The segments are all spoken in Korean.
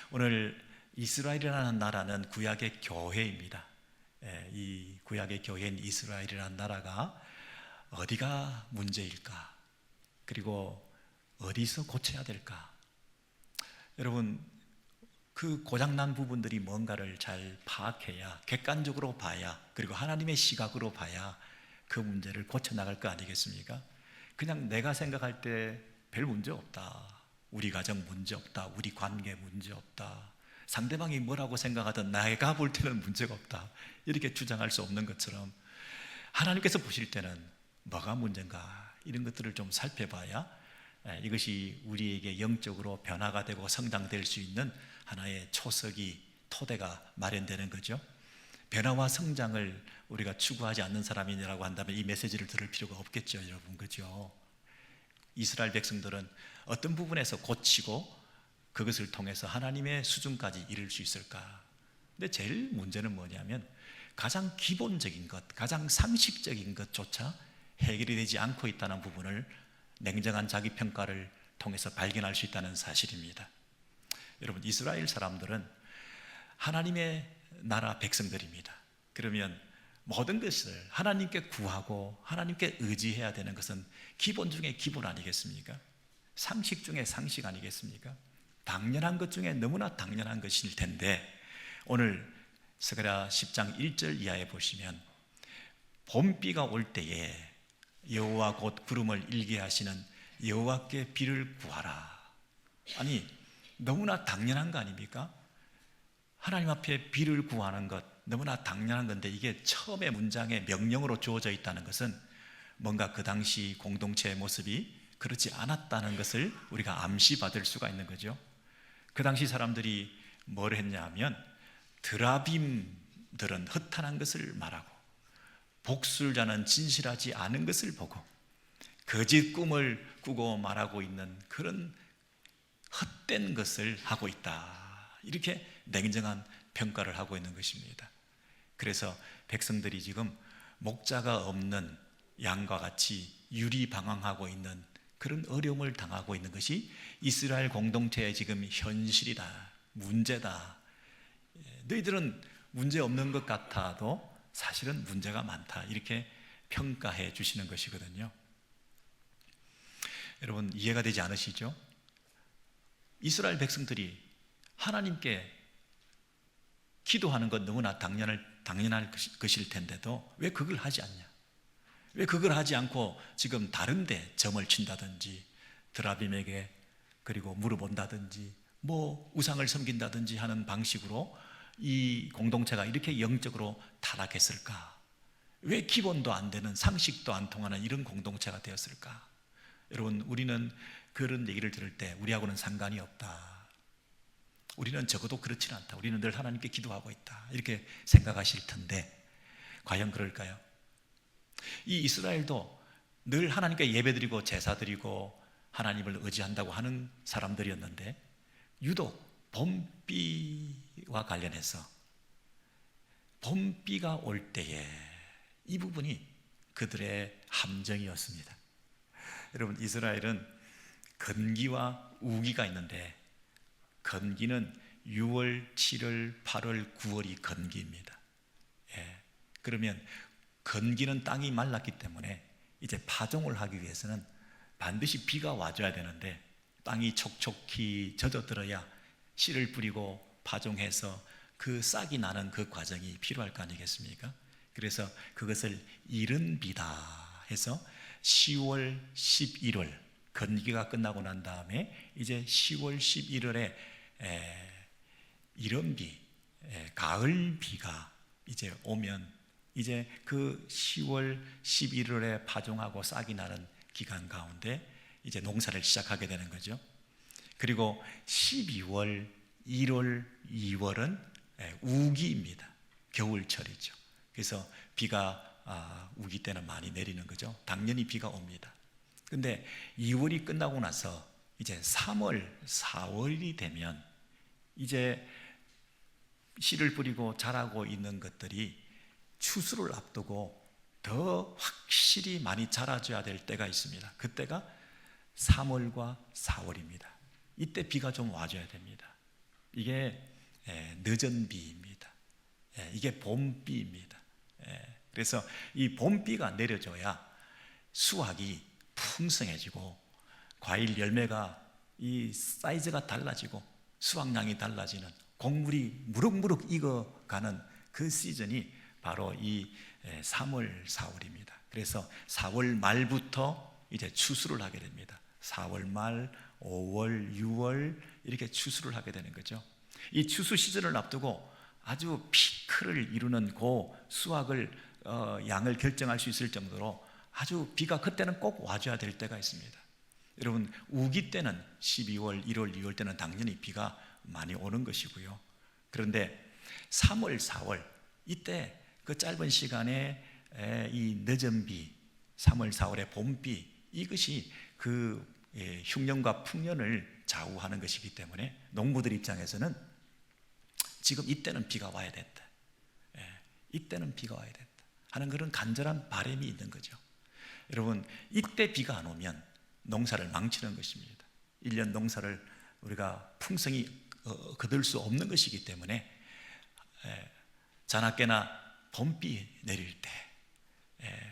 오늘 이스라엘이라는 나라는 구약의 교회입니다. 이 구약의 교회인 이스라엘이라는 나라가 어디가 문제일까? 그리고 어디서 고쳐야 될까? 여러분, 그 고장난 부분들이 뭔가를 잘 파악해야, 객관적으로 봐야, 그리고 하나님의 시각으로 봐야 그 문제를 고쳐나갈 거 아니겠습니까? 그냥 내가 생각할 때 별 문제 없다, 우리 가정 문제 없다, 우리 관계 문제 없다, 상대방이 뭐라고 생각하든 내가 볼 때는 문제가 없다, 이렇게 주장할 수 없는 것처럼 하나님께서 보실 때는 뭐가 문제인가, 이런 것들을 좀 살펴봐야 이것이 우리에게 영적으로 변화가 되고 성장될 수 있는 하나의 초석이, 토대가 마련되는 거죠. 변화와 성장을 우리가 추구하지 않는 사람이라고 한다면 이 메시지를 들을 필요가 없겠죠, 여러분. 그죠? 이스라엘 백성들은 어떤 부분에서 고치고 그것을 통해서 하나님의 수준까지 이룰 수 있을까? 근데 제일 문제는 뭐냐면 가장 기본적인 것, 가장 상식적인 것조차 해결이 되지 않고 있다는 부분을 냉정한 자기 평가를 통해서 발견할 수 있다는 사실입니다. 여러분, 이스라엘 사람들은 하나님의 나라 백성들입니다. 그러면 모든 것을 하나님께 구하고 하나님께 의지해야 되는 것은 기본 중에 기본 아니겠습니까? 상식 중에 상식 아니겠습니까? 당연한 것 중에 너무나 당연한 것일 텐데, 오늘 스가랴 10장 1절 이하에 보시면 봄비가 올 때에 여호와 곧 구름을 일게 하시는 여호와께 비를 구하라. 아니, 너무나 당연한 거 아닙니까? 하나님 앞에 비를 구하는 것 너무나 당연한 건데, 이게 처음에 문장에 명령으로 주어져 있다는 것은 뭔가 그 당시 공동체의 모습이 그렇지 않았다는 것을 우리가 암시받을 수가 있는 거죠. 그 당시 사람들이 뭘 했냐 하면, 드라빔들은 허탄한 것을 말하고 복술자는 진실하지 않은 것을 보고 거짓 꿈을 꾸고 말하고 있는 그런 헛된 것을 하고 있다, 이렇게 냉정한 평가를 하고 있는 것입니다. 그래서 백성들이 지금 목자가 없는 양과 같이 유리방황하고 있는 그런 어려움을 당하고 있는 것이 이스라엘 공동체의 지금 현실이다, 문제다. 너희들은 문제 없는 것 같아도 사실은 문제가 많다, 이렇게 평가해 주시는 것이거든요. 여러분, 이해가 되지 않으시죠? 이스라엘 백성들이 하나님께 기도하는 것 너무나 당연한 것일 텐데도 왜 그걸 하지 않냐? 왜 그걸 하지 않고 지금 다른 데 점을 친다든지, 드라빔에게 그리고 물어본다든지, 뭐 우상을 섬긴다든지 하는 방식으로 이 공동체가 이렇게 영적으로 타락했을까? 왜 기본도 안 되는, 상식도 안 통하는 이런 공동체가 되었을까? 여러분, 우리는 그런 얘기를 들을 때 우리하고는 상관이 없다, 우리는 적어도 그렇지는 않다, 우리는 늘 하나님께 기도하고 있다, 이렇게 생각하실 텐데 과연 그럴까요? 이 이스라엘도 늘 하나님께 예배드리고 제사드리고 하나님을 의지한다고 하는 사람들이었는데, 유독 봄비와 관련해서 봄비가 올 때에 이 부분이 그들의 함정이었습니다. 여러분, 이스라엘은 건기와 우기가 있는데, 건기는 6월, 7월, 8월, 9월이 건기입니다. 그러면 건기는 땅이 말랐기 때문에 이제 파종을 하기 위해서는 반드시 비가 와줘야 되는데, 땅이 촉촉히 젖어들어야 씨를 뿌리고 파종해서 그 싹이 나는 그 과정이 필요할 거 아니겠습니까? 그래서 그것을 이른 비다 해서 10월, 11월 건기가 끝나고 난 다음에 이제 10월, 11월에 이른 비, 가을 비가 이제 오면 이제 그 10월, 11월에 파종하고 싹이 나는 기간 가운데 이제 농사를 시작하게 되는 거죠. 그리고 12월, 1월, 2월은 우기입니다. 겨울철이죠. 그래서 비가 우기 때는 많이 내리는 거죠. 당연히 비가 옵니다. 근데 2월이 끝나고 나서 이제 3월, 4월이 되면 이제 씨를 뿌리고 자라고 있는 것들이 추수를 앞두고 더 확실히 많이 자라줘야 될 때가 있습니다. 그때가 3월과 4월입니다. 이때 비가 좀 와줘야 됩니다. 이게 늦은 비입니다. 이게 봄비입니다. 그래서 이 봄비가 내려줘야 수확이 풍성해지고 과일 열매가 이 사이즈가 달라지고 수확량이 달라지는, 곡물이 무럭무럭 익어가는 그 시즌이 바로 이 3월, 4월입니다. 그래서 4월 말부터 이제 추수를 하게 됩니다. 4월 말, 5월, 6월 이렇게 추수를 하게 되는 거죠. 이 추수 시즌을 앞두고 아주 피크를 이루는 그 수확을 양을 결정할 수 있을 정도로 아주 비가 그때는 꼭 와줘야 될 때가 있습니다. 여러분, 우기 때는 12월, 1월, 2월 때는 당연히 비가 많이 오는 것이고요. 그런데 3월, 4월 이때 그 짧은 시간에 이 늦은 비, 3월, 4월의 봄비, 이것이 그 흉년과 풍년을 좌우하는 것이기 때문에 농부들 입장에서는 지금 이때는 비가 와야 됐다, 이때는 비가 와야 됐다 하는 그런 간절한 바람이 있는 거죠. 여러분, 이때 비가 안 오면 농사를 망치는 것입니다. 1년 농사를 우리가 풍성히 거둘 수 없는 것이기 때문에 자나깨나 봄비 내릴 때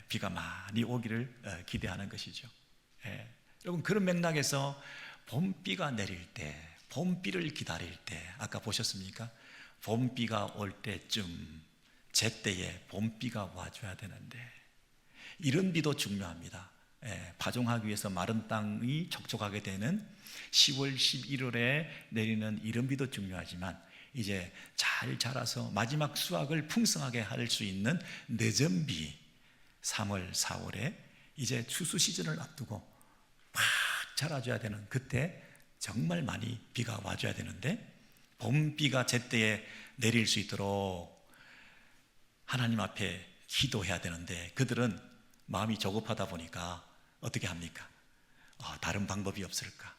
비가 많이 오기를 기대하는 것이죠. 여러분, 그런 맥락에서 봄비가 내릴 때, 봄비를 기다릴 때, 아까 보셨습니까? 봄비가 올 때쯤 제때에 봄비가 와줘야 되는데, 이런 비도 중요합니다. 파종하기 위해서 마른 땅이 촉촉하게 되는 10월, 11월에 내리는 이런 비도 중요하지만, 이제 잘 자라서 마지막 수확을 풍성하게 할 수 있는 늦은 비, 3월, 4월에 이제 추수 시즌을 앞두고 막 자라줘야 되는 그때 정말 많이 비가 와줘야 되는데, 봄비가 제때에 내릴 수 있도록 하나님 앞에 기도해야 되는데, 그들은 마음이 조급하다 보니까 어떻게 합니까? 다른 방법이 없을까?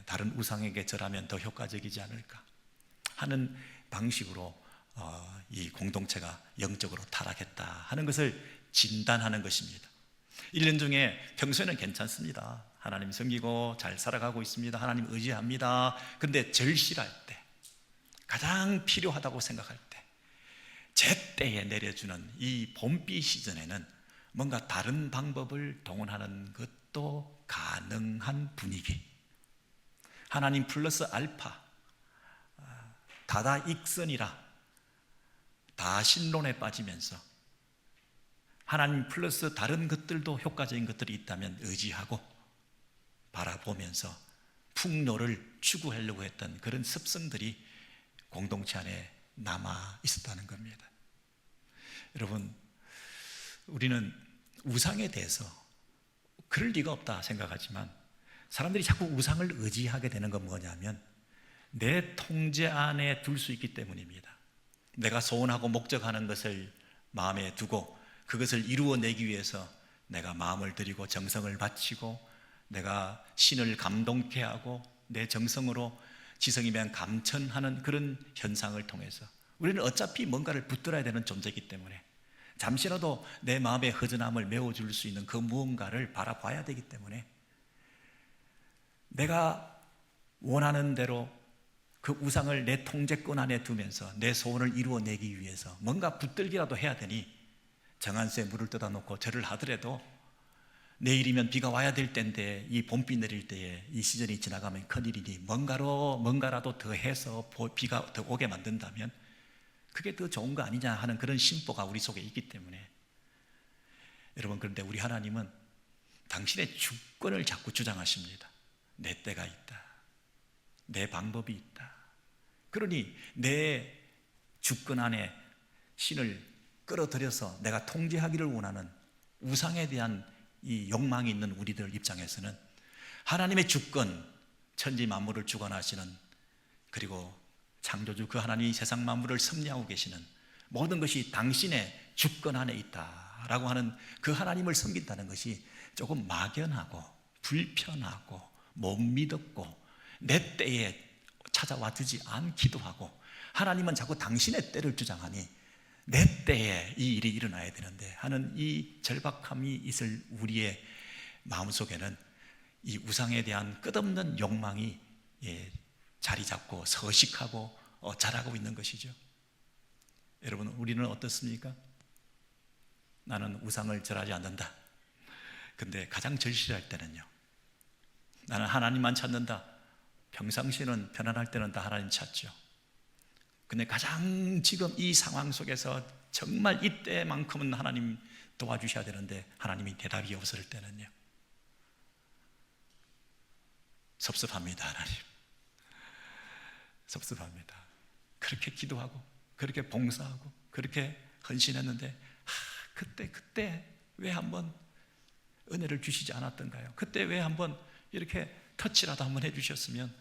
다른 우상에게 절하면 더 효과적이지 않을까? 하는 방식으로 이 공동체가 영적으로 타락했다 하는 것을 진단하는 것입니다. 1년 중에 평소에는 괜찮습니다. 하나님 섬기고 잘 살아가고 있습니다. 하나님 의지합니다. 그런데 절실할 때, 가장 필요하다고 생각할 때, 제때에 내려주는 이 봄비 시즌에는 뭔가 다른 방법을 동원하는 것도 가능한 분위기, 하나님 플러스 알파, 다다익선이라 다신론에 빠지면서 하나님 플러스 다른 것들도 효과적인 것들이 있다면 의지하고 바라보면서 풍요를 추구하려고 했던 그런 습성들이 공동체 안에 남아 있었다는 겁니다. 여러분, 우리는 우상에 대해서 그럴 리가 없다 생각하지만, 사람들이 자꾸 우상을 의지하게 되는 건 뭐냐면 내 통제 안에 둘 수 있기 때문입니다. 내가 소원하고 목적하는 것을 마음에 두고 그것을 이루어내기 위해서 내가 마음을 들이고 정성을 바치고 내가 신을 감동케 하고 내 정성으로 지성이면 감천하는 그런 현상을 통해서 우리는 어차피 뭔가를 붙들어야 되는 존재이기 때문에 잠시라도 내 마음의 허전함을 메워줄 수 있는 그 무언가를 바라봐야 되기 때문에 내가 원하는 대로 그 우상을 내 통제권 안에 두면서 내 소원을 이루어내기 위해서 뭔가 붙들기라도 해야 되니 정한수에 물을 떠다 놓고 절을 하더라도 내일이면 비가 와야 될 때인데 이 봄비 내릴 때에 이 시즌이 지나가면 큰일이니 뭔가라도 더 해서 비가 더 오게 만든다면 그게 더 좋은 거 아니냐 하는 그런 심보가 우리 속에 있기 때문에, 여러분, 그런데 우리 하나님은 당신의 주권을 자꾸 주장하십니다. 내 때가 있다, 내 방법이 있다. 그러니 내 주권 안에 신을 끌어들여서 내가 통제하기를 원하는 우상에 대한 이 욕망이 있는 우리들 입장에서는 하나님의 주권, 천지 만물을 주관하시는, 그리고 창조주 그 하나님이 세상 만물을 섭리하고 계시는 모든 것이 당신의 주권 안에 있다라고 하는 그 하나님을 섬긴다는 것이 조금 막연하고 불편하고 못 믿었고 내 때에 찾아와 주지 않기도 하고, 하나님은 자꾸 당신의 때를 주장하니 내 때에 이 일이 일어나야 되는데 하는 이 절박함이 있을 우리의 마음속에는 이 우상에 대한 끝없는 욕망이 자리 잡고 서식하고 자라고 있는 것이죠. 여러분, 우리는 어떻습니까? 나는 우상을 절하지 않는다. 근데 가장 절실할 때는요, 나는 하나님만 찾는다. 평상시에는 편안할 때는 다 하나님 찾죠. 근데 가장 지금 이 상황 속에서 정말 이때만큼은 하나님 도와주셔야 되는데 하나님이 대답이 없을 때는요, 섭섭합니다. 하나님, 섭섭합니다. 그렇게 기도하고 그렇게 봉사하고 그렇게 헌신했는데 그때 왜 한번 은혜를 주시지 않았던가요? 그때 왜 한번 이렇게 터치라도 한번 해주셨으면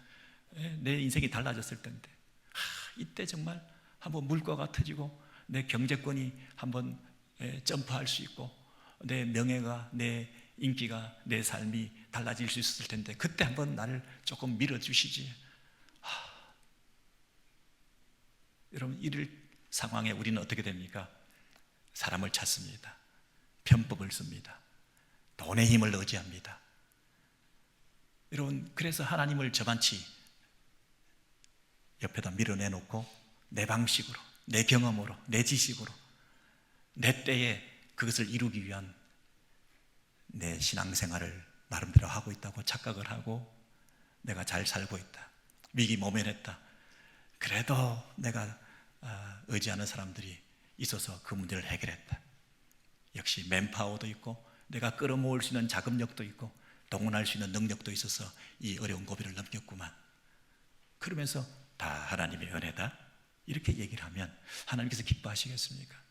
내 인생이 달라졌을 텐데, 이때 정말 한번 물꼬가 터지고 내 경제권이 한번 점프할 수 있고 내 명예가, 내 인기가, 내 삶이 달라질 수 있었을 텐데 그때 한번 나를 조금 밀어주시지. 여러분, 이럴 상황에 우리는 어떻게 됩니까? 사람을 찾습니다. 편법을 씁니다. 돈의 힘을 의지합니다. 여러분, 그래서 하나님을 저만치 옆에다 밀어내놓고 내 방식으로, 내 경험으로, 내 지식으로, 내 때에 그것을 이루기 위한 내 신앙생활을 나름대로 하고 있다고 착각을 하고 내가 잘 살고 있다, 위기 모면했다, 그래도 내가 의지하는 사람들이 있어서 그 문제를 해결했다. 역시 맨파워도 있고 내가 끌어모을 수 있는 자금력도 있고 동원할 수 있는 능력도 있어서 이 어려운 고비를 넘겼구만. 그러면서 다 하나님의 은혜다 이렇게 얘기를 하면 하나님께서 기뻐하시겠습니까?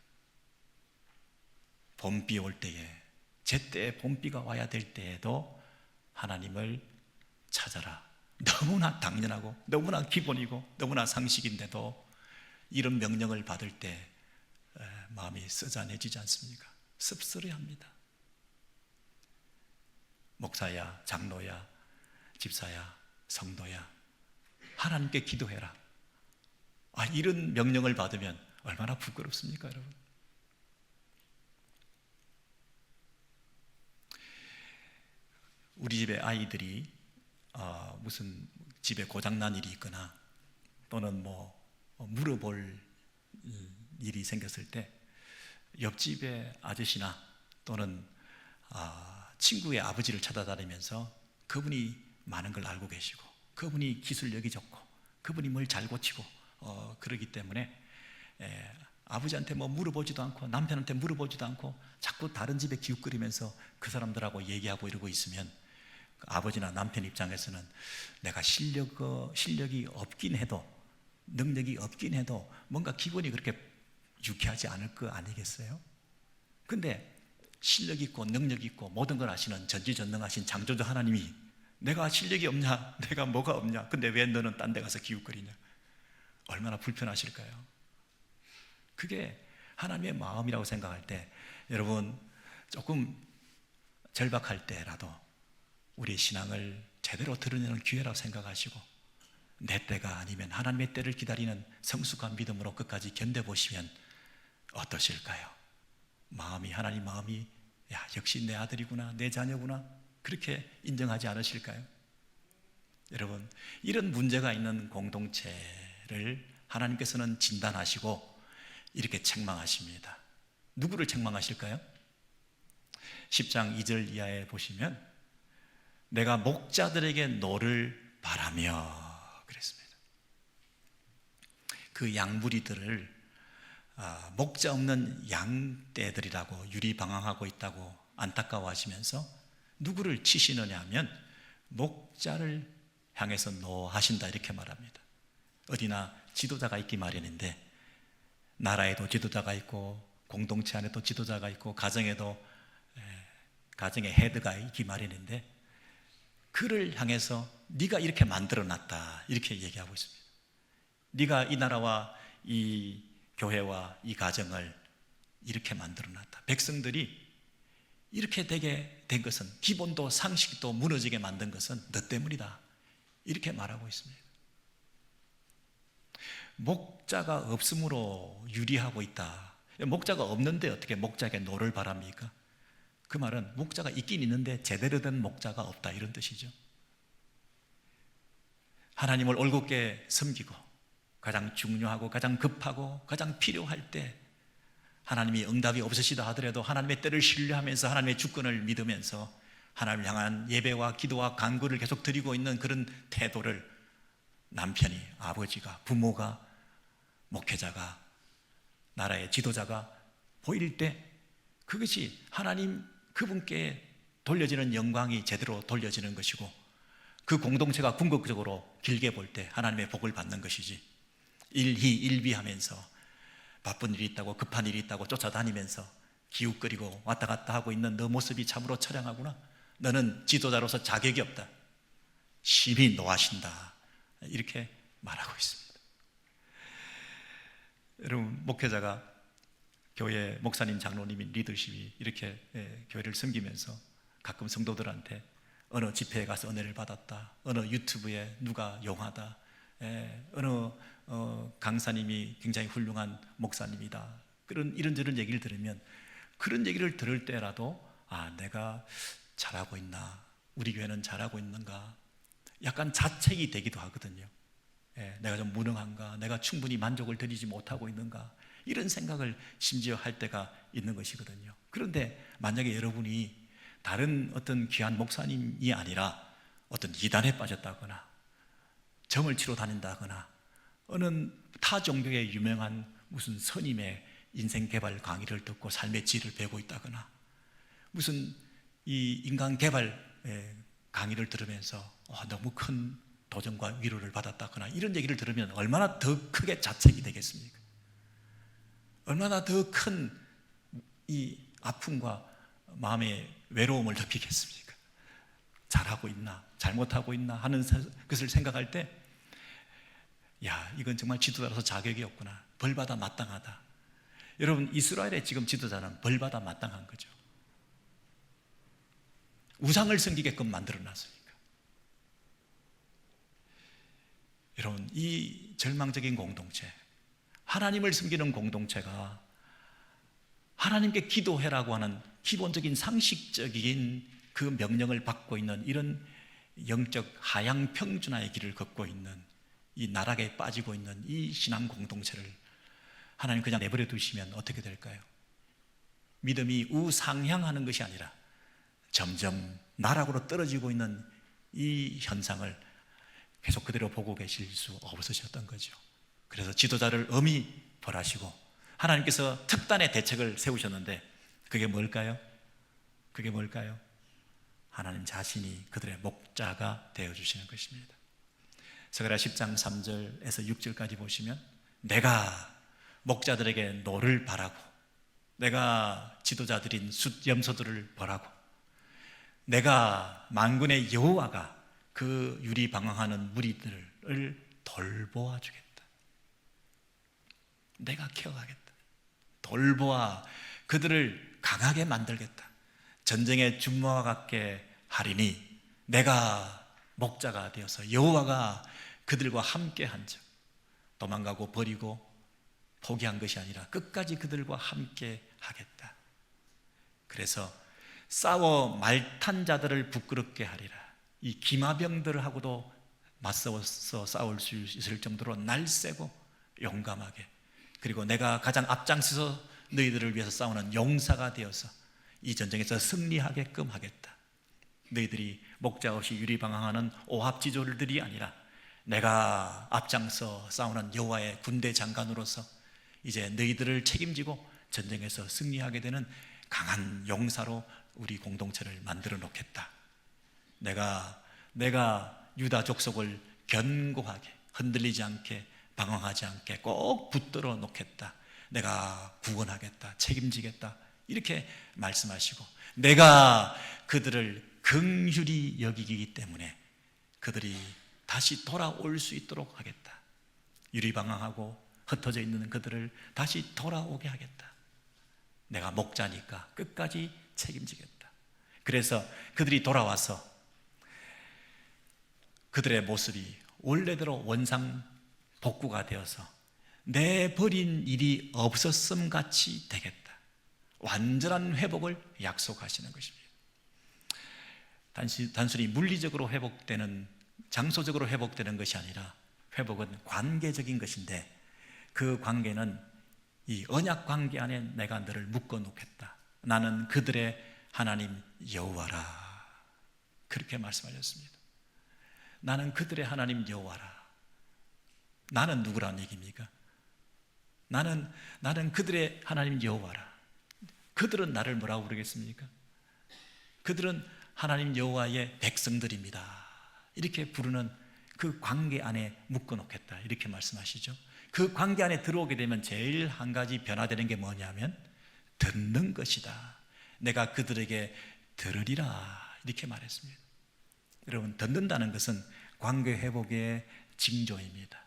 봄비 올 때에, 제때에 봄비가 와야 될 때에도 하나님을 찾아라, 너무나 당연하고 너무나 기본이고 너무나 상식인데도 이런 명령을 받을 때 마음이 쓰잔해지지 않습니까? 씁쓸해합니다. 목사야, 장로야, 집사야, 성도야, 하나님께 기도해라. 이런 명령을 받으면 얼마나 부끄럽습니까, 여러분? 우리 집에 아이들이 무슨 집에 고장난 일이 있거나 또는 물어볼 일이 생겼을 때 옆집의 아저씨나 또는 친구의 아버지를 찾아다니면서 그분이 많은 걸 알고 계시고 그분이 기술력이 좋고 그분이 뭘 잘 고치고 그러기 때문에 아버지한테 물어보지도 않고 남편한테 물어보지도 않고 자꾸 다른 집에 기웃거리면서 그 사람들하고 얘기하고 이러고 있으면 아버지나 남편 입장에서는 내가 실력이 없긴 해도 능력이 없긴 해도 뭔가 기분이 그렇게 유쾌하지 않을 거 아니겠어요? 근데 실력 있고 능력 있고 모든 걸 아시는 전지전능하신 창조주 하나님이 내가 실력이 없냐? 내가 뭐가 없냐? 근데 왜 너는 딴 데 가서 기웃거리냐? 얼마나 불편하실까요? 그게 하나님의 마음이라고 생각할 때 여러분, 조금 절박할 때라도 우리 신앙을 제대로 드러내는 기회라고 생각하시고 내 때가 아니면 하나님의 때를 기다리는 성숙한 믿음으로 끝까지 견뎌보시면 어떠실까요? 하나님 마음이 역시 내 아들이구나, 내 자녀구나, 그렇게 인정하지 않으실까요? 여러분, 이런 문제가 있는 공동체를 하나님께서는 진단하시고 이렇게 책망하십니다. 누구를 책망하실까요? 10장 2절 이하에 보시면 내가 목자들에게 노를 바라며 그랬습니다. 그 양무리들을 목자 없는 양떼들이라고 유리방황하고 있다고 안타까워하시면서 누구를 치시느냐 하면 목자를 향해서 노하신다 이렇게 말합니다. 어디나 지도자가 있기 마련인데 나라에도 지도자가 있고 공동체 안에도 지도자가 있고 가정의 헤드가 있기 마련인데 그를 향해서 네가 이렇게 만들어놨다 이렇게 얘기하고 있습니다. 네가 이 나라와 이 교회와 이 가정을 이렇게 만들어놨다. 백성들이 이렇게 되게 된 것은, 기본도 상식도 무너지게 만든 것은 너 때문이다 이렇게 말하고 있습니다. 목자가 없음으로 유리하고 있다. 목자가 없는데 어떻게 목자에게 노를 바랍니까? 그 말은 목자가 있긴 있는데 제대로 된 목자가 없다 이런 뜻이죠. 하나님을 올곧게 섬기고 가장 중요하고 가장 급하고 가장 필요할 때 하나님이 응답이 없으시다 하더라도 하나님의 때를 신뢰하면서 하나님의 주권을 믿으면서 하나님을 향한 예배와 기도와 간구를 계속 드리고 있는 그런 태도를 남편이, 아버지가, 부모가, 목회자가, 나라의 지도자가 보일 때 그것이 하나님 그분께 돌려지는 영광이 제대로 돌려지는 것이고 그 공동체가 궁극적으로 길게 볼 때 하나님의 복을 받는 것이지, 일희일비하면서 바쁜 일이 있다고 급한 일이 있다고 쫓아다니면서 기웃거리고 왔다 갔다 하고 있는 너 모습이 참으로 처량하구나. 너는 지도자로서 자격이 없다. 심히 노하신다. 이렇게 말하고 있습니다. 여러분, 목회자가 교회 목사님, 장로님이 리더십이 이렇게 교회를 섬기면서 가끔 성도들한테 어느 집회에 가서 은혜를 받았다, 어느 유튜브에 누가 용하다, 어느 강사님이 굉장히 훌륭한 목사님이다, 그런 이런저런 얘기를 들으면 그런 얘기를 들을 때라도 내가 잘하고 있나, 우리 교회는 잘하고 있는가, 약간 자책이 되기도 하거든요. 내가 좀 무능한가, 내가 충분히 만족을 드리지 못하고 있는가, 이런 생각을 심지어 할 때가 있는 것이거든요. 그런데 만약에 여러분이 다른 어떤 귀한 목사님이 아니라 어떤 이단에 빠졌다거나 정을 치러 다닌다거나 어느 타 종교의 유명한 무슨 스님의 인생 개발 강의를 듣고 삶의 질을 배우고 있다거나 무슨 이 인간 개발 강의를 들으면서 너무 큰 도전과 위로를 받았다거나 이런 얘기를 들으면 얼마나 더 크게 자책이 되겠습니까? 얼마나 더 큰 이 아픔과 마음의 외로움을 느끼겠습니까? 잘하고 있나 잘못하고 있나 하는 것을 생각할 때 이건 정말 지도자로서 자격이 없구나, 벌받아 마땅하다. 여러분, 이스라엘의 지금 지도자는 벌받아 마땅한 거죠. 우상을 섬기게끔 만들어놨으니까. 여러분, 이 절망적인 공동체, 하나님을 섬기는 공동체가 하나님께 기도해라고 하는 기본적인 상식적인 그 명령을 받고 있는 이런 영적 하향 평준화의 길을 걷고 있는 이 나락에 빠지고 있는 이 신앙 공동체를 하나님 그냥 내버려 두시면 어떻게 될까요? 믿음이 우상향하는 것이 아니라 점점 나락으로 떨어지고 있는 이 현상을 계속 그대로 보고 계실 수 없으셨던 거죠. 그래서 지도자를 엄히 벌하시고 하나님께서 특단의 대책을 세우셨는데 그게 뭘까요? 그게 뭘까요? 하나님 자신이 그들의 목자가 되어주시는 것입니다. 스가랴 10장 3절에서 6절까지 보시면 내가 목자들에게 노를 바라고 내가 지도자들인 숫 염소들을 벌하고 내가 만군의 여호와가 그 유리방황하는 무리들을 돌보아 주겠다. 내가 케어하겠다. 돌보아 그들을 강하게 만들겠다. 전쟁의 준모와 같게 하리니 내가 목자가 되어서 여호와가 그들과 함께 한즉 도망가고 버리고 포기한 것이 아니라 끝까지 그들과 함께 하겠다. 그래서 싸워 말탄 자들을 부끄럽게 하리라. 이 기마병들하고도 맞서서 싸울 수 있을 정도로 날쌔고 용감하게, 그리고 내가 가장 앞장서서 너희들을 위해서 싸우는 용사가 되어서 이 전쟁에서 승리하게끔 하겠다. 너희들이 목자 없이 유리방황하는 오합지졸들이 아니라 내가 앞장서 싸우는 여호와의 군대 장관으로서 이제 너희들을 책임지고 전쟁에서 승리하게 되는 강한 용사로 우리 공동체를 만들어 놓겠다. 내가 유다 족속을 견고하게 흔들리지 않게 방황하지 않게 꼭 붙들어 놓겠다. 내가 구원하겠다, 책임지겠다, 이렇게 말씀하시고 내가 그들을 긍휼히 여기기 때문에 그들이 다시 돌아올 수 있도록 하겠다. 유리방황하고 흩어져 있는 그들을 다시 돌아오게 하겠다. 내가 목자니까 끝까지 책임지겠다. 그래서 그들이 돌아와서 그들의 모습이 원래대로 원상 복구가 되어서 내 버린 일이 없었음 같이 되겠다. 완전한 회복을 약속하시는 것입니다. 단순히 물리적으로 회복되는 장소적으로 회복되는 것이 아니라 회복은 관계적인 것인데, 그 관계는 이 언약 관계 안에 내가 너를 묶어 놓겠다. 나는 그들의 하나님 여호와라. 그렇게 말씀하셨습니다. 나는 그들의 하나님 여호와라. 나는 누구란 얘기입니까? 나는 그들의 하나님 여호와라. 그들은 나를 뭐라고 부르겠습니까? 그들은 하나님 여호와의 백성들입니다. 이렇게 부르는 그 관계 안에 묶어 놓겠다. 이렇게 말씀하시죠. 그 관계 안에 들어오게 되면 제일 한 가지 변화되는 게 뭐냐면 듣는 것이다. 내가 그들에게 들으리라. 이렇게 말했습니다. 여러분, 듣는다는 것은 관계 회복의 징조입니다.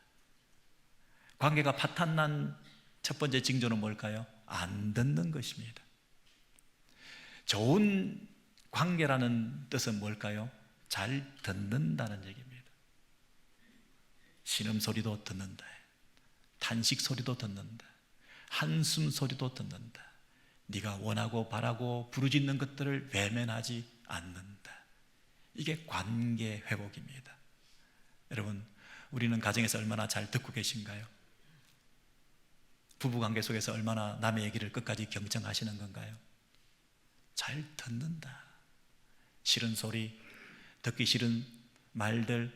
관계가 파탄난 첫 번째 징조는 뭘까요? 안 듣는 것입니다. 좋은 관계라는 뜻은 뭘까요? 잘 듣는다는 얘기입니다. 신음소리도 듣는다. 탄식 소리도 듣는다. 한숨 소리도 듣는다. 네가 원하고 바라고 부르짖는 것들을 외면하지 않는다. 이게 관계 회복입니다. 여러분, 우리는 가정에서 얼마나 잘 듣고 계신가요? 부부관계 속에서 얼마나 남의 얘기를 끝까지 경청하시는 건가요? 잘 듣는다. 싫은 소리, 듣기 싫은 말들,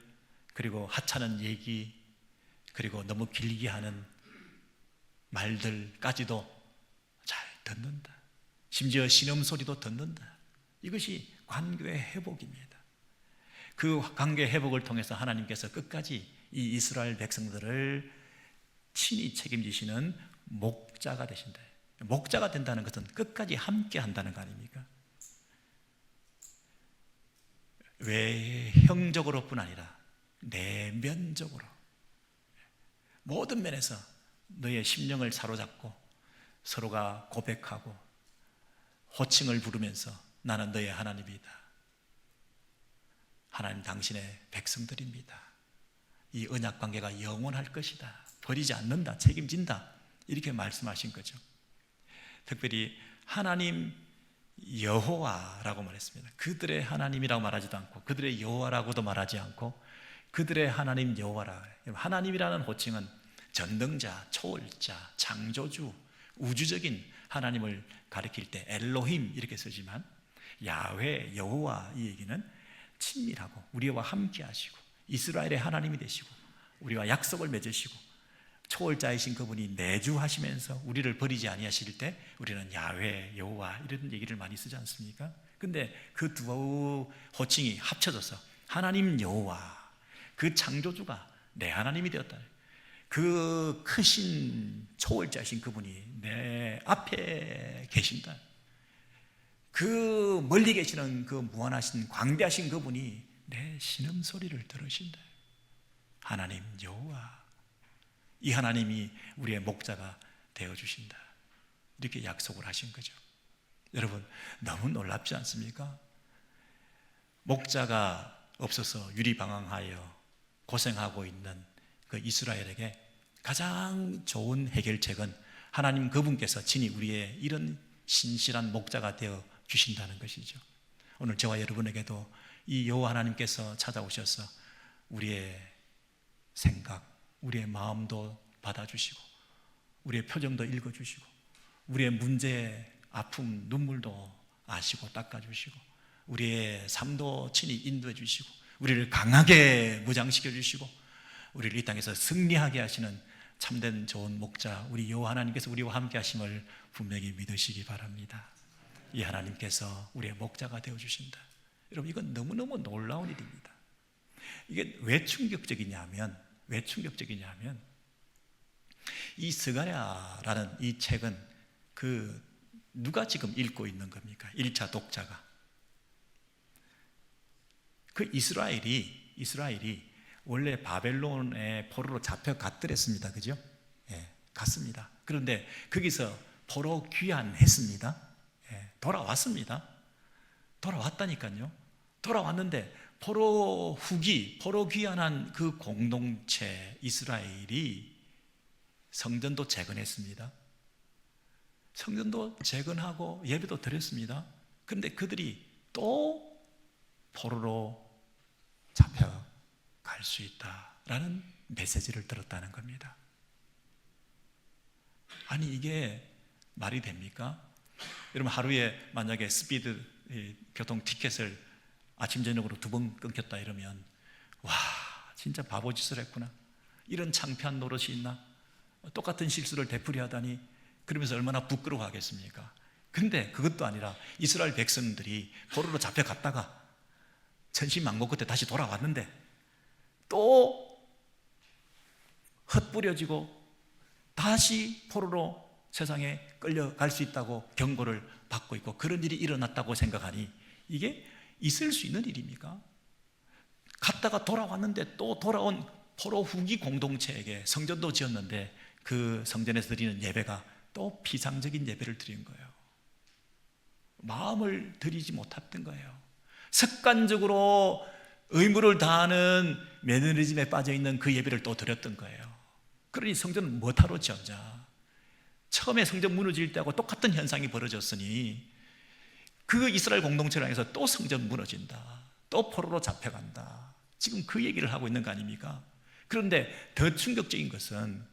그리고 하찮은 얘기, 그리고 너무 길게 하는 말들까지도 잘 듣는다. 심지어 신음소리도 듣는다. 이것이 관계 회복입니다. 그 관계 회복을 통해서 하나님께서 끝까지 이 이스라엘 백성들을 친히 책임지시는 목자가 되신다. 목자가 된다는 것은 끝까지 함께 한다는 거 아닙니까? 외형적으로뿐 아니라 내면적으로 모든 면에서 너의 심령을 사로잡고 서로가 고백하고 호칭을 부르면서 나는 너의 하나님이다. 하나님 당신의 백성들입니다. 이 언약 관계가 영원할 것이다. 버리지 않는다. 책임진다. 이렇게 말씀하신 거죠. 특별히 하나님 여호와라고 말했습니다. 그들의 하나님이라고 말하지도 않고 그들의 여호와라고도 말하지 않고 그들의 하나님 여호와라. 하나님이라는 호칭은 전능자, 초월자, 창조주, 우주적인 하나님을 가리킬 때 엘로힘 이렇게 쓰지만 야훼, 여호와 이 얘기는 친밀하고 우리와 함께 하시고 이스라엘의 하나님이 되시고 우리와 약속을 맺으시고 초월자이신 그분이 내주하시면서 우리를 버리지 아니하실 때 우리는 야훼, 여호와 이런 얘기를 많이 쓰지 않습니까? 근데 그 두 호칭이 합쳐져서 하나님 여호와, 그 창조주가 내 하나님이 되었다. 그 크신 초월자이신 그분이 내 앞에 계신다. 그 멀리 계시는 그 무한하신 광대하신 그분이 내 신음소리를 들으신다. 하나님 여호와, 이 하나님이 우리의 목자가 되어주신다. 이렇게 약속을 하신 거죠. 여러분, 너무 놀랍지 않습니까? 목자가 없어서 유리방황하여 고생하고 있는 그 이스라엘에게 가장 좋은 해결책은 하나님 그분께서 친히 우리의 이런 신실한 목자가 되어 주신다는 것이죠. 오늘 저와 여러분에게도 이 여호와 하나님께서 찾아오셔서 우리의 생각, 우리의 마음도 받아주시고 우리의 표정도 읽어주시고 우리의 문제, 아픔, 눈물도 아시고 닦아주시고 우리의 삶도 친히 인도해 주시고 우리를 강하게 무장시켜 주시고 우리를 이 땅에서 승리하게 하시는 참된 좋은 목자 우리 여호와 하나님께서 우리와 함께 하심을 분명히 믿으시기 바랍니다. 이 하나님께서 우리의 목자가 되어주신다. 여러분, 이건 너무너무 놀라운 일입니다. 이게 왜 충격적이냐면 이 스가랴라는 이 책은 누가 지금 읽고 있는 겁니까? 1차 독자가. 그 이스라엘이 원래 바벨론의 포로로 잡혀갔더랬습니다. 그죠? 예, 갔습니다. 그런데 거기서 포로 귀환했습니다. 예, 돌아왔습니다. 돌아왔다니까요. 돌아왔는데 포로 귀환한 그 공동체 이스라엘이 성전도 재건했습니다. 성전도 재건하고 예배도 드렸습니다. 그런데 그들이 또 포로로 잡혀 갈 수 있다라는 메시지를 들었다는 겁니다. 아니 이게 말이 됩니까? 여러분 하루에 만약에 스피드 교통 티켓을 아침 저녁으로 2번 끊겼다 이러면 와 진짜 바보짓을 했구나, 이런 창피한 노릇이 있나, 똑같은 실수를 되풀이하다니, 그러면서 얼마나 부끄러워하겠습니까? 근데 그것도 아니라 이스라엘 백성들이 포로로 잡혀갔다가 천신만고 끝에 다시 돌아왔는데 또 헛부려지고 다시 포로로 세상에 끌려갈 수 있다고 경고를 받고 있고 그런 일이 일어났다고 생각하니 이게 있을 수 있는 일입니까? 갔다가 돌아왔는데 또 돌아온 포로 후기 공동체에게 성전도 지었는데 그 성전에서 드리는 예배가 또 피상적인 예배를 드린 거예요. 마음을 드리지 못했던 거예요. 습관적으로 의무를 다하는 매너리즘에 빠져있는 그 예배를 또 드렸던 거예요. 그러니 성전은 뭐하러 지었냐. 처음에 성전 무너질 때하고 똑같은 현상이 벌어졌으니 그 이스라엘 공동체를 향해서 또 성전 무너진다, 또 포로로 잡혀간다, 지금 그 얘기를 하고 있는 거 아닙니까? 그런데 더 충격적인 것은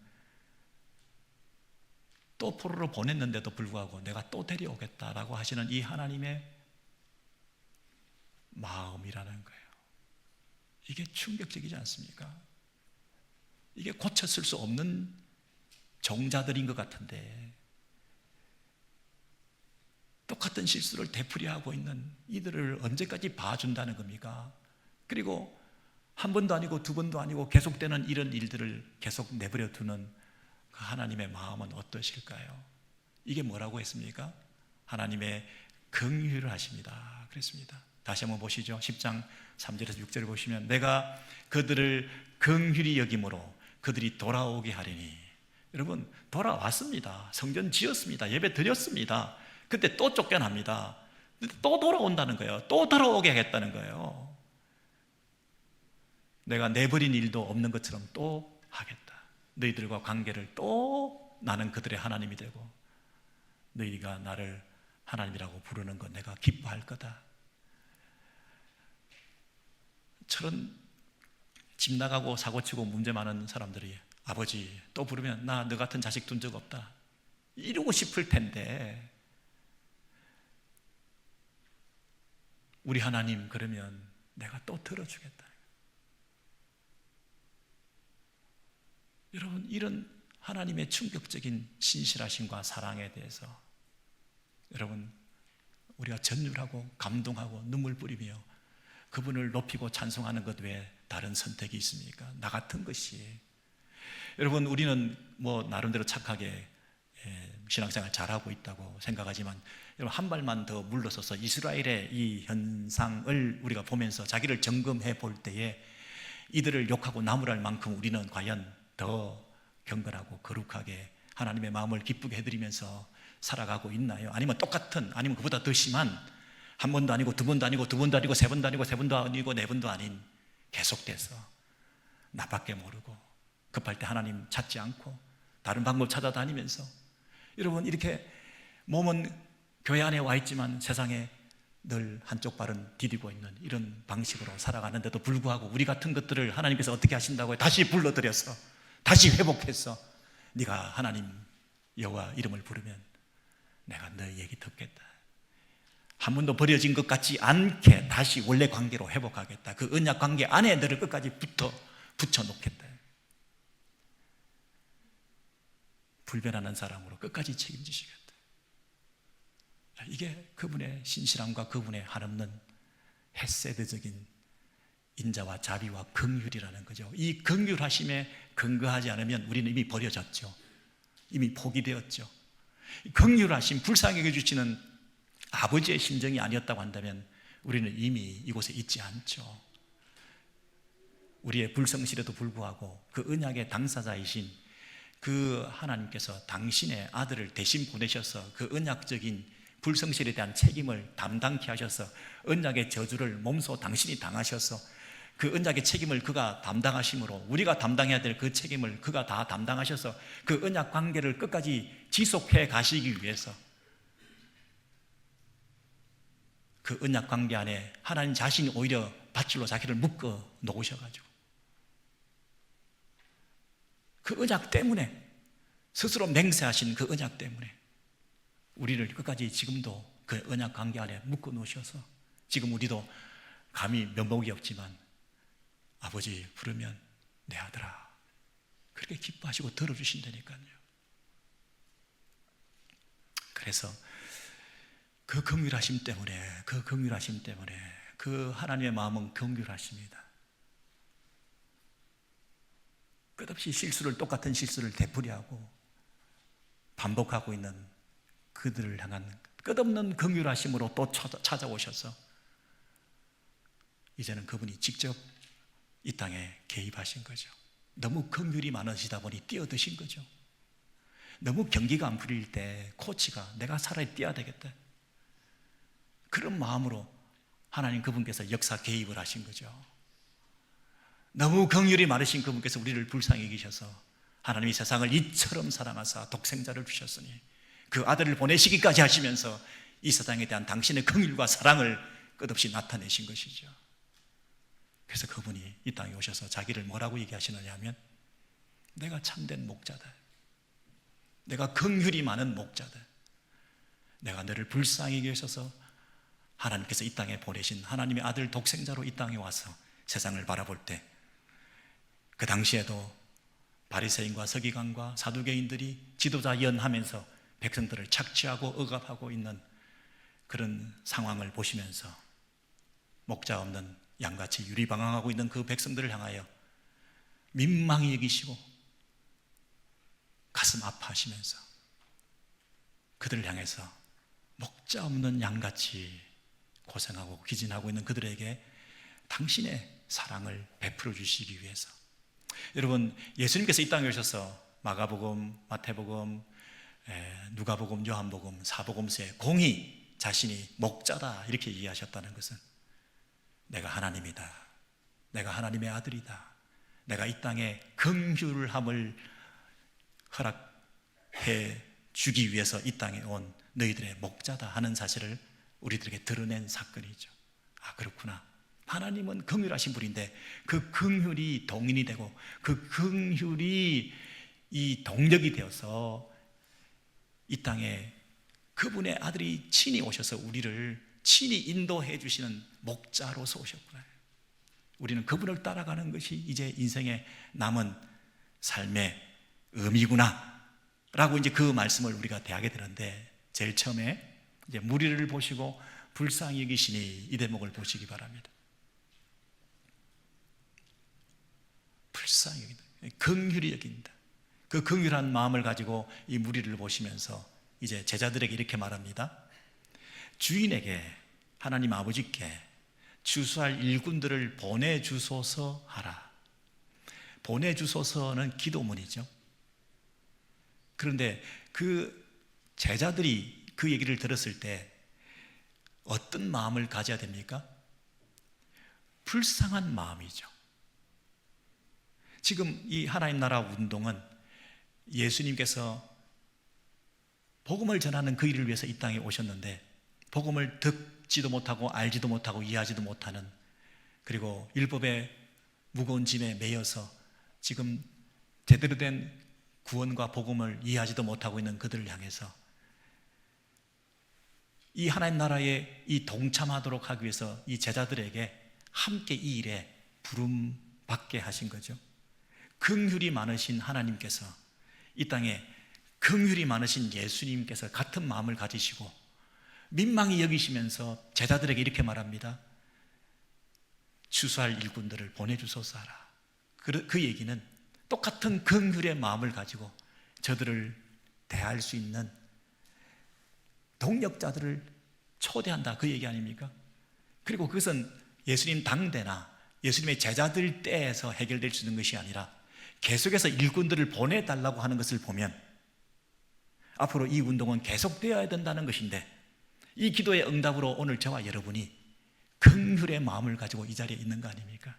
또 포로로 보냈는데도 불구하고 내가 또 데려오겠다라고 하시는 이 하나님의 마음이라는 거예요. 이게 충격적이지 않습니까? 이게 고쳤을 수 없는 종자들인 것 같은데 똑같은 실수를 되풀이하고 있는 이들을 언제까지 봐준다는 겁니까? 그리고 한 번도 아니고 2번도 아니고 계속되는 이런 일들을 계속 내버려 두는 그 하나님의 마음은 어떠실까요? 이게 뭐라고 했습니까? 하나님의 긍휼을 하십니다 그랬습니다. 다시 한번 보시죠. 10장 3절에서 6절을 보시면 내가 그들을 긍휼히 여김으로 그들이 돌아오게 하리니. 여러분 돌아왔습니다. 성전 지었습니다. 예배 드렸습니다. 그때 또 쫓겨납니다. 또 돌아온다는 거예요. 또 돌아오게 하겠다는 거예요. 내가 내버린 일도 없는 것처럼 또 하겠다. 너희들과 관계를 또 나는 그들의 하나님이 되고 너희가 나를 하나님이라고 부르는 것 내가 기뻐할 거다. 저런 집 나가고 사고치고 문제 많은 사람들이 아버지 또 부르면 나 너 같은 자식 둔 적 없다 이러고 싶을 텐데 우리 하나님 그러면 내가 또 들어주겠다. 여러분 이런 하나님의 충격적인 신실하심과 사랑에 대해서 여러분 우리가 전율하고 감동하고 눈물 뿌리며 그분을 높이고 찬송하는 것 외에 다른 선택이 있습니까? 나 같은 것이. 여러분 우리는 뭐 나름대로 착하게 신앙생활 잘하고 있다고 생각하지만 여러분 한 발만 더 물러서서 이스라엘의 이 현상을 우리가 보면서 자기를 점검해 볼 때에 이들을 욕하고 나무랄 만큼 우리는 과연 더 경건하고 거룩하게 하나님의 마음을 기쁘게 해드리면서 살아가고 있나요? 아니면 똑같은, 아니면 그보다 더 심한 한 번도 아니고 2번도 아니고 2번도 아니고 3번도 아니고 3번도 아니고 4번도 아닌 계속돼서 나밖에 모르고 급할 때 하나님 찾지 않고 다른 방법 찾아다니면서 여러분 이렇게 몸은 교회 안에 와 있지만 세상에 늘 한쪽 발은 디디고 있는 이런 방식으로 살아가는데도 불구하고 우리 같은 것들을 하나님께서 어떻게 하신다고요? 다시 불러들여서 다시 회복해서 네가 하나님 여호와 이름을 부르면 내가 너희 얘기 듣겠다. 한 번도 버려진 것 같지 않게 다시 원래 관계로 회복하겠다. 그 언약 관계 안에 너를 끝까지 붙여놓겠다. 불변하는 사람으로 끝까지 책임지시겠다. 이게 그분의 신실함과 그분의 한없는 헤세드적인 인자와 자비와 긍휼이라는 거죠. 이 긍휼하심에 근거하지 않으면 우리는 이미 버려졌죠. 이미 포기되었죠. 긍휼하심, 불쌍히 여겨주시는 아버지의 심정이 아니었다고 한다면 우리는 이미 이곳에 있지 않죠. 우리의 불성실에도 불구하고 그 언약의 당사자이신 그 하나님께서 당신의 아들을 대신 보내셔서 그 언약적인 불성실에 대한 책임을 담당케 하셔서 언약의 저주를 몸소 당신이 당하셔서 그 언약의 책임을 그가 담당하심으로 우리가 담당해야 될 그 책임을 그가 다 담당하셔서 그 언약 관계를 끝까지 지속해 가시기 위해서 그 언약 관계 안에 하나님 자신이 오히려 밧줄로 자기를 묶어 놓으셔가지고 그 언약 때문에, 스스로 맹세하신 그 언약 때문에 우리를 끝까지 지금도 그 언약 관계 안에 묶어 놓으셔서 지금 우리도 감히 면목이 없지만 아버지 부르면 내 아들아 그렇게 기뻐하시고 들어주신다니까요. 그래서 그 긍휼하심 때문에 그 하나님의 마음은 긍휼하십니다. 끝없이 똑같은 실수를 되풀이하고 반복하고 있는 그들을 향한 끝없는 긍휼하심으로 또 찾아오셔서 이제는 그분이 직접 이 땅에 개입하신 거죠. 너무 긍휼이 많으시다 보니 뛰어드신 거죠. 너무 경기가 안 풀릴 때 코치가 내가 차라리 뛰어야 되겠다, 그런 마음으로 하나님 그분께서 역사 개입을 하신 거죠. 너무 긍휼이 많으신 그분께서 우리를 불쌍히 여기셔서 하나님이 세상을 이처럼 사랑하사 독생자를 주셨으니 그 아들을 보내시기까지 하시면서 이 세상에 대한 당신의 긍휼과 사랑을 끝없이 나타내신 것이죠. 그래서 그분이 이 땅에 오셔서 자기를 뭐라고 얘기하시느냐 하면 내가 참된 목자다, 내가 긍휼이 많은 목자다, 내가 너를 불쌍히 여기셔서 하나님께서 이 땅에 보내신 하나님의 아들 독생자로 이 땅에 와서 세상을 바라볼 때 그 당시에도 바리새인과 서기관과 사두개인들이 지도자 연하면서 백성들을 착취하고 억압하고 있는 그런 상황을 보시면서 목자 없는 양같이 유리방황하고 있는 그 백성들을 향하여 민망히 여기시고 가슴 아파하시면서 그들을 향해서 목자 없는 양같이 고생하고 기진하고 있는 그들에게 당신의 사랑을 베풀어 주시기 위해서, 여러분 예수님께서 이 땅에 오셔서 마가복음, 마태복음, 누가복음, 요한복음, 사복음서에 공히 자신이 목자다 이렇게 얘기하셨다는 것은 내가 하나님이다, 내가 하나님의 아들이다, 내가 이 땅에 긍휼함을 허락해 주기 위해서 이 땅에 온 너희들의 목자다 하는 사실을 우리들에게 드러낸 사건이죠. 아, 그렇구나. 하나님은 긍휼하신 분인데 그 긍휼이 동인이 되고 그 긍휼이 이 동력이 되어서 이 땅에 그분의 아들이 친히 오셔서 우리를 친히 인도해 주시는 목자로서 오셨구나. 우리는 그분을 따라가는 것이 이제 인생의 남은 삶의 의미구나 라고 이제 그 말씀을 우리가 대하게 되는데, 제일 처음에 이제 무리를 보시고 불쌍히 여기시니 이 대목을 보시기 바랍니다. 불쌍히 여긴다, 긍휼히 여긴다. 그 긍휼한 마음을 가지고 이 무리를 보시면서 이제 제자들에게 이렇게 말합니다. 주인에게, 하나님 아버지께 주수할 일꾼들을 보내주소서 하라. 보내주소서는 기도문이죠. 그런데 그 제자들이 그 얘기를 들었을 때 어떤 마음을 가져야 됩니까? 불쌍한 마음이죠. 지금 이 하나님 나라 운동은 예수님께서 복음을 전하는 그 일을 위해서 이 땅에 오셨는데 복음을 듣지도 못하고 알지도 못하고 이해하지도 못하는, 그리고 율법의 무거운 짐에 매여서 지금 제대로 된 구원과 복음을 이해하지도 못하고 있는 그들을 향해서 이 하나님 나라에 이 동참하도록 하기 위해서 이 제자들에게 함께 이 일에 부름받게 하신 거죠. 긍휼이 많으신 하나님께서 이 땅에 긍휼이 많으신 예수님께서 같은 마음을 가지시고 민망히 여기시면서 제자들에게 이렇게 말합니다. 주수할 일꾼들을 보내주소서 하라. 그 얘기는 똑같은 긍휼의 마음을 가지고 저들을 대할 수 있는 동력자들을 초대한다, 그 얘기 아닙니까? 그리고 그것은 예수님 당대나 예수님의 제자들 때에서 해결될 수 있는 것이 아니라 계속해서 일꾼들을 보내달라고 하는 것을 보면 앞으로 이 운동은 계속되어야 된다는 것인데, 이 기도의 응답으로 오늘 저와 여러분이 긍휼의 마음을 가지고 이 자리에 있는 거 아닙니까?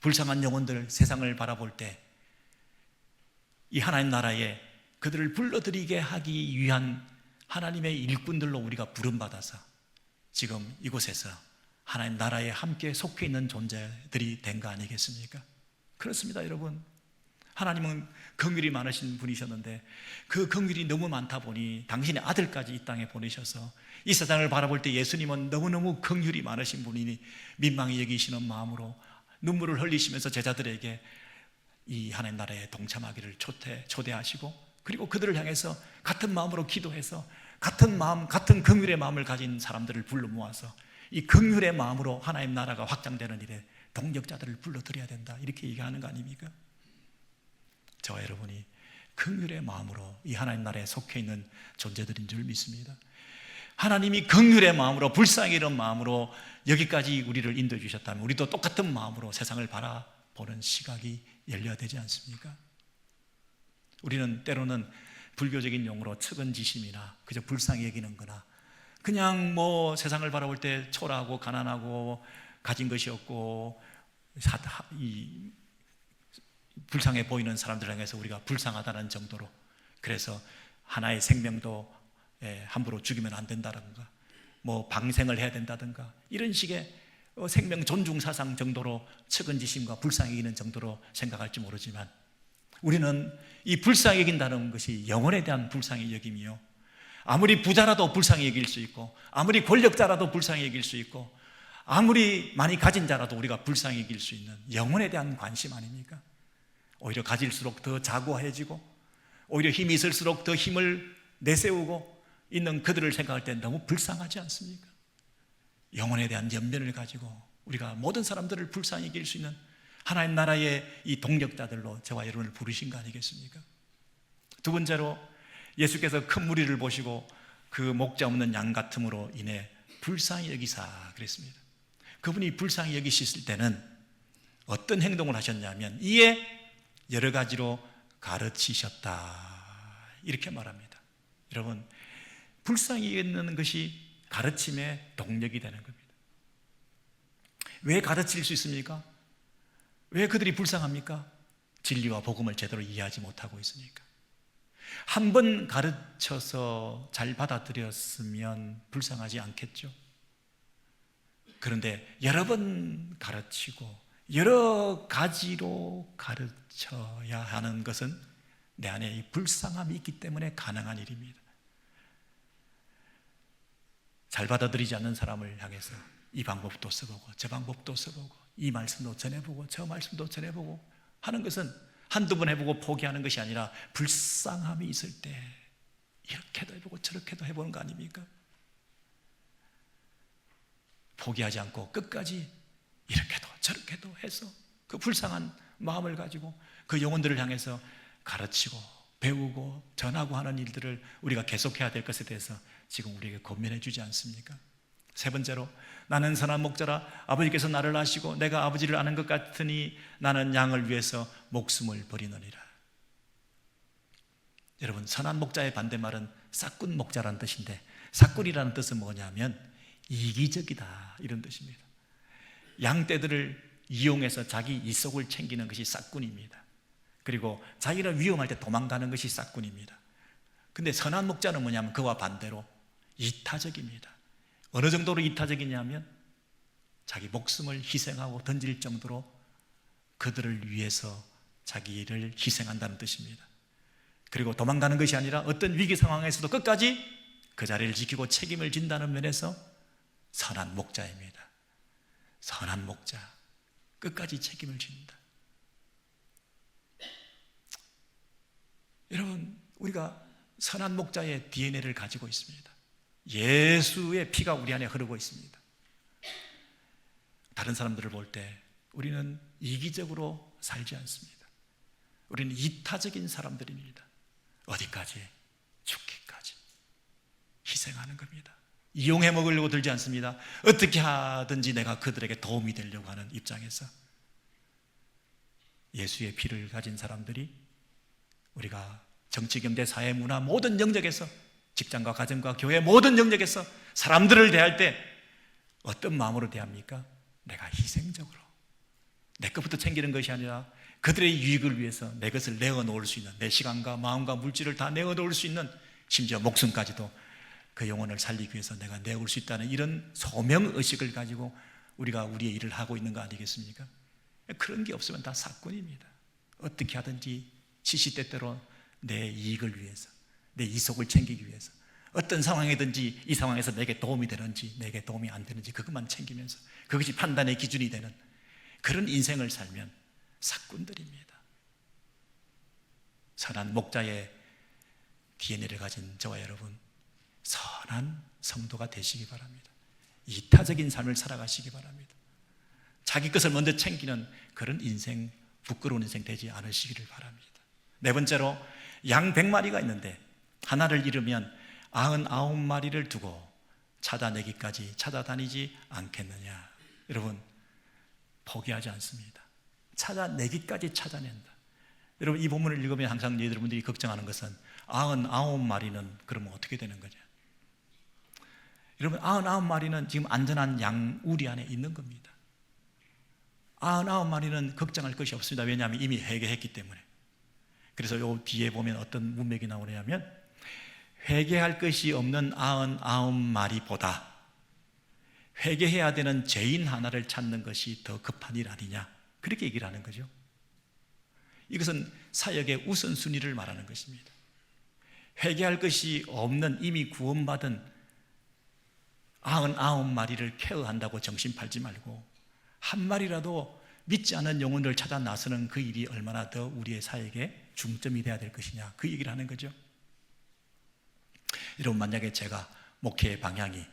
불쌍한 영혼들, 세상을 바라볼 때 이 하나님 나라에 그들을 불러들이게 하기 위한 하나님의 일꾼들로 우리가 부름받아서 지금 이곳에서 하나님 나라에 함께 속해 있는 존재들이 된 거 아니겠습니까? 그렇습니다, 여러분. 하나님은 긍휼이 많으신 분이셨는데 그 긍휼이 너무 많다 보니 당신의 아들까지 이 땅에 보내셔서 이 세상을 바라볼 때 예수님은 너무너무 긍휼이 많으신 분이니 민망히 여기시는 마음으로 눈물을 흘리시면서 제자들에게 이 하나님 나라에 동참하기를 초대하시고, 그리고 그들을 향해서 같은 마음으로 기도해서 같은 마음, 같은 긍휼의 마음을 가진 사람들을 불러 모아서 이 긍휼의 마음으로 하나님 나라가 확장되는 일에 동력자들을 불러들여야 된다, 이렇게 얘기하는 거 아닙니까? 저와 여러분이 긍휼의 마음으로 이 하나님 나라에 속해 있는 존재들인 줄 믿습니다. 하나님이 긍휼의 마음으로, 불쌍히 여기는 마음으로 여기까지 우리를 인도해 주셨다면 우리도 똑같은 마음으로 세상을 바라보는 시각이 열려야 되지 않습니까? 우리는 때로는 불교적인 용어로 측은지심이나 그저 불쌍히 여기는 거나 그냥 뭐 세상을 바라볼 때 초라하고 가난하고 가진 것이 없고 불쌍해 보이는 사람들 향해서 우리가 불쌍하다는 정도로, 그래서 하나의 생명도 함부로 죽이면 안 된다든가 뭐 방생을 해야 된다든가 이런 식의 생명 존중 사상 정도로 측은지심과 불쌍히 여기는 정도로 생각할지 모르지만, 우리는 이 불쌍히 여긴다는 것이 영혼에 대한 불쌍히 여김이요, 아무리 부자라도 불쌍히 여길 수 있고 아무리 권력자라도 불쌍히 여길 수 있고 아무리 많이 가진 자라도 우리가 불쌍히 여길 수 있는 영혼에 대한 관심 아닙니까? 오히려 가질수록 더 자고해지고 오히려 힘이 있을수록 더 힘을 내세우고 있는 그들을 생각할 때 너무 불쌍하지 않습니까? 영혼에 대한 연민을 가지고 우리가 모든 사람들을 불쌍히 여길 수 있는 하나님 나라의 이 동력자들로 저와 여러분을 부르신 거 아니겠습니까? 두 번째로, 예수께서 큰 무리를 보시고 그 목자 없는 양 같음으로 인해 불쌍히 여기사 그랬습니다. 그분이 불쌍히 여기셨을 때는 어떤 행동을 하셨냐면 이에 여러 가지로 가르치셨다, 이렇게 말합니다. 여러분, 불쌍히 여기는 것이 가르침의 동력이 되는 겁니다. 왜 가르칠 수 있습니까? 왜 그들이 불쌍합니까? 진리와 복음을 제대로 이해하지 못하고 있으니까. 한 번 가르쳐서 잘 받아들였으면 불쌍하지 않겠죠. 그런데 여러 번 가르치고 여러 가지로 가르쳐야 하는 것은 내 안에 이 불쌍함이 있기 때문에 가능한 일입니다. 잘 받아들이지 않는 사람을 향해서 이 방법도 써보고 저 방법도 써보고 이 말씀도 전해보고 저 말씀도 전해보고 하는 것은 한두 번 해보고 포기하는 것이 아니라 불쌍함이 있을 때 이렇게도 해보고 저렇게도 해보는 거 아닙니까? 포기하지 않고 끝까지 이렇게도 저렇게도 해서 그 불쌍한 마음을 가지고 그 영혼들을 향해서 가르치고 배우고 전하고 하는 일들을 우리가 계속해야 될 것에 대해서 지금 우리에게 권면해 주지 않습니까? 세 번째로, 나는 선한 목자라 아버지께서 나를 아시고 내가 아버지를 아는 것 같으니 나는 양을 위해서 목숨을 버리느니라. 여러분, 선한 목자의 반대말은 싹군 목자라는 뜻인데, 싹군이라는 뜻은 뭐냐면 이기적이다, 이런 뜻입니다. 양떼들을 이용해서 자기 이속을 챙기는 것이 싹군입니다. 그리고 자기는 위험할 때 도망가는 것이 싹군입니다. 근데 선한 목자는 뭐냐면 그와 반대로 이타적입니다. 어느 정도로 이타적이냐면 자기 목숨을 희생하고 던질 정도로 그들을 위해서 자기를 희생한다는 뜻입니다. 그리고 도망가는 것이 아니라 어떤 위기 상황에서도 끝까지 그 자리를 지키고 책임을 진다는 면에서 선한 목자입니다. 선한 목자, 끝까지 책임을 진다. 여러분, 우리가 선한 목자의 DNA를 가지고 있습니다. 예수의 피가 우리 안에 흐르고 있습니다. 다른 사람들을 볼 때 우리는 이기적으로 살지 않습니다. 우리는 이타적인 사람들입니다. 어디까지? 죽기까지 희생하는 겁니다. 이용해 먹으려고 들지 않습니다. 어떻게 하든지 내가 그들에게 도움이 되려고 하는 입장에서 예수의 피를 가진 사람들이 우리가 정치, 경제, 사회, 문화 모든 영역에서, 직장과 가정과 교회 모든 영역에서 사람들을 대할 때 어떤 마음으로 대합니까? 내가 희생적으로 내 것부터 챙기는 것이 아니라 그들의 유익을 위해서 내 것을 내어놓을 수 있는, 내 시간과 마음과 물질을 다 내어놓을 수 있는, 심지어 목숨까지도 그 영혼을 살리기 위해서 내가 내어올 수 있다는 이런 소명의식을 가지고 우리가 우리의 일을 하고 있는 거 아니겠습니까? 그런 게 없으면 다 사건입니다. 어떻게 하든지 시시때때로 내 이익을 위해서, 내 이속을 챙기기 위해서, 어떤 상황이든지 이 상황에서 내게 도움이 되는지 내게 도움이 안 되는지 그것만 챙기면서 그것이 판단의 기준이 되는 그런 인생을 살면 사꾼들입니다. 선한 목자의 DNA를 가진 저와 여러분, 선한 성도가 되시기 바랍니다. 이타적인 삶을 살아가시기 바랍니다. 자기 것을 먼저 챙기는 그런 인생, 부끄러운 인생 되지 않으시기를 바랍니다. 네 번째로, 양 100마리가 있는데 하나를 잃으면 99마리를 두고 찾아내기까지 찾아다니지 않겠느냐. 여러분, 포기하지 않습니다. 찾아내기까지 찾아낸다. 여러분, 이 본문을 읽으면 항상 여러분들이 걱정하는 것은 99마리는 그러면 어떻게 되는 거냐. 여러분, 99마리는 지금 안전한 양 우리 안에 있는 겁니다. 99마리는 걱정할 것이 없습니다. 왜냐하면 이미 회개했기 때문에. 그래서 요 뒤에 보면 어떤 문맥이 나오냐면, 회개할 것이 없는 99마리보다 회개해야 되는 죄인 하나를 찾는 것이 더 급한 일 아니냐, 그렇게 얘기를 하는 거죠. 이것은 사역의 우선순위를 말하는 것입니다. 회개할 것이 없는 이미 구원받은 99마리를 케어한다고 정신 팔지 말고 한 마리라도 믿지 않은 영혼을 찾아 나서는 그 일이 얼마나 더 우리의 사역의 중점이 되어야 될 것이냐, 그 얘기를 하는 거죠. 여러분, 만약에 제가 목회의 방향이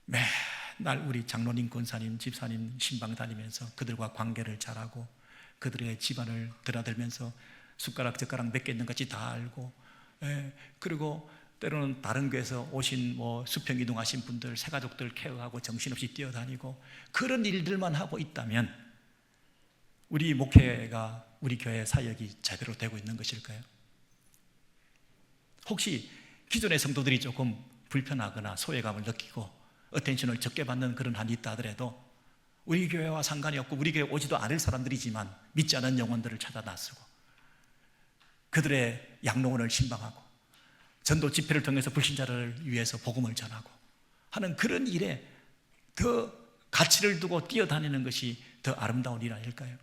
맨날 우리 장로님, 권사님, 집사님 신방 다니면서 그들과 관계를 잘하고 그들의 집안을 드나들면서 숟가락 젓가락 몇 개 있는 것이 다 알고, 그리고 때로는 다른 교회에서 오신 수평 이동하신 분들, 새가족들 케어하고 정신없이 뛰어다니고 그런 일들만 하고 있다면 우리 목회가, 우리 교회 사역이 제대로 되고 있는 것일까요? 혹시 기존의 성도들이 조금 불편하거나 소외감을 느끼고 어텐션을 적게 받는 그런 한이 있다 하더라도 우리 교회와 상관이 없고 우리 교회 오지도 않을 사람들이지만 믿지 않은 영혼들을 찾아 나서고 그들의 양로원을 신방하고 전도 집회를 통해서 불신자를 위해서 복음을 전하고 하는 그런 일에 더 가치를 두고 뛰어다니는 것이 더 아름다운 일 아닐까요?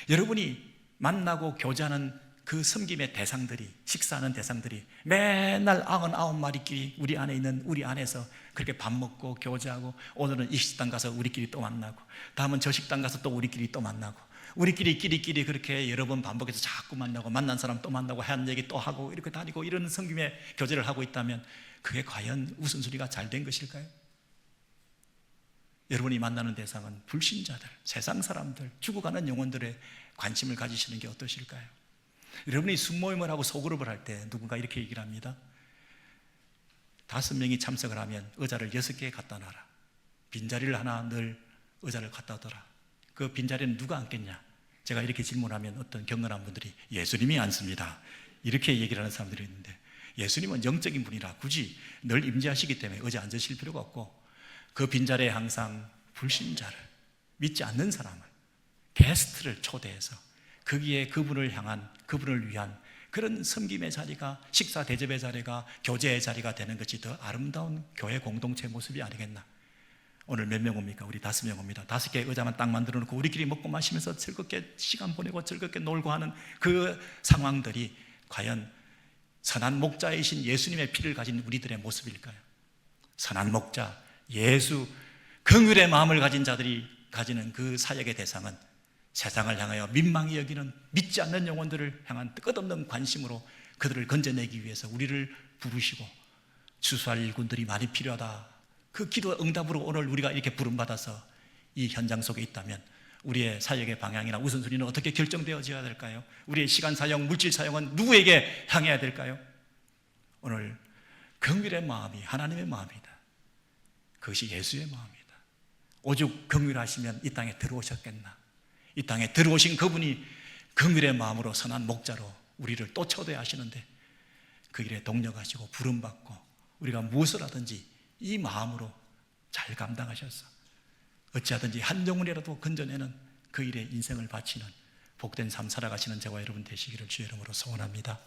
여러분이 만나고 교제하는 그 섬김의 대상들이, 식사하는 대상들이 맨날 99마리끼리 우리 안에 있는, 우리 안에서 그렇게 밥 먹고 교제하고, 오늘은 이 식당 가서 우리끼리 또 만나고, 다음은 저 식당 가서 또 우리끼리 또 만나고, 우리끼리 끼리끼리 그렇게 여러 번 반복해서 자꾸 만나고, 만난 사람 또 만나고, 한 얘기 또 하고 이렇게 다니고 이런 섬김의 교제를 하고 있다면 그게 과연 우선순위가 잘 된 것일까요? 여러분이 만나는 대상은 불신자들, 세상 사람들, 죽어가는 영혼들의 관심을 가지시는 게 어떠실까요? 여러분이 숙모임을 하고 소그룹을 할 때 누군가 이렇게 얘기를 합니다. 5명이 참석을 하면 의자를 6개 갖다 놔라. 빈자리를 하나 늘 의자를 갖다 둬라. 그 빈자리는 누가 앉겠냐? 제가 이렇게 질문하면 어떤 경건한 분들이 예수님이 앉습니다, 이렇게 얘기를 하는 사람들이 있는데, 예수님은 영적인 분이라 굳이 늘 임재하시기 때문에 의자에 앉으실 필요가 없고, 그 빈자리에 항상 불신자를, 믿지 않는 사람을, 게스트를 초대해서 거기에 그분을 향한, 그분을 위한 그런 섬김의 자리가, 식사 대접의 자리가, 교제의 자리가 되는 것이 더 아름다운 교회 공동체 모습이 아니겠나. 오늘 몇 명 옵니까? 우리 5명 옵니다. 5개의 의자만 딱 만들어 놓고 우리끼리 먹고 마시면서 즐겁게 시간 보내고 즐겁게 놀고 하는 그 상황들이 과연 선한 목자이신 예수님의 피를 가진 우리들의 모습일까요? 선한 목자, 예수, 긍휼의 마음을 가진 자들이 가지는 그 사역의 대상은 세상을 향하여 민망히 여기는 믿지 않는 영혼들을 향한 끝없는 관심으로 그들을 건져내기 위해서 우리를 부르시고, 추수할 일꾼들이 많이 필요하다, 그 기도 응답으로 오늘 우리가 이렇게 부름받아서 이 현장 속에 있다면 우리의 사역의 방향이나 우선순위는 어떻게 결정되어져야 될까요? 우리의 시간 사용, 물질 사용은 누구에게 향해야 될까요? 오늘 긍휼의 마음이 하나님의 마음이다. 그것이 예수의 마음이다. 오죽 긍휼하시면 이 땅에 들어오셨겠나. 이 땅에 들어오신 그분이 긍휼의 마음으로 선한 목자로 우리를 또 초대하시는데 그 일에 동력하시고 부름받고 우리가 무엇을 하든지 이 마음으로 잘 감당하셔서 어찌하든지 한 영혼이라도 건져내는 그 일에 인생을 바치는 복된 삶 살아가시는 저와 여러분 되시기를 주의 이름으로 소원합니다.